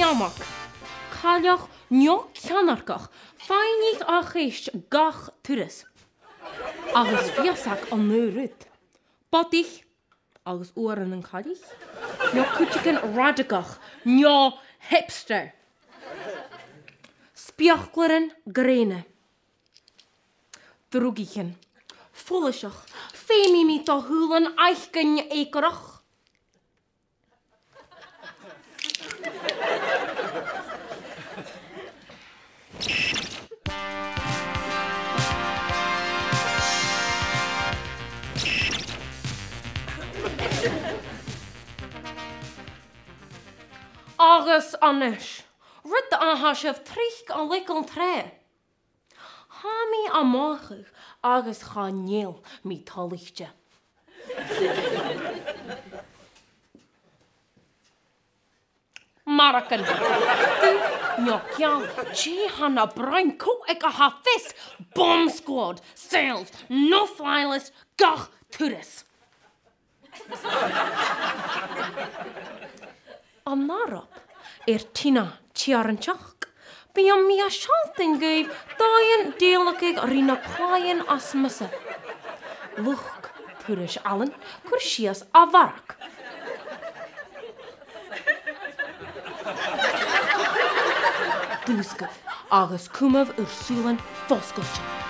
Fiamach, Callach Nio Canarcach, Feinig a Chist Gach Turis. Agus Fiasach an Nurut. Bottich, agus Oren en Callich. Nio Kutchiken Radagach, Nio Hipster. Spiachgleren Grene. Drugichen. Follishach. Femi mi to hulen eichgen ekerach. Agus anish. Rid de aanhasjef trich a likkel tre. Hami a morgig agus chaneel mi tollichtje. Maraken. Njokjan, G hanna bruin ko ik a hafis. Bomb squad, sales, no flyers, gach tourists. Am narop, Tina Tiaranchach. Bí am mi a shalting gave, daien deelakig rina plaien asmusse. Luch, purish allen, kursias avarak. Dúsgaf agus cúmamh Ursulan foscailte.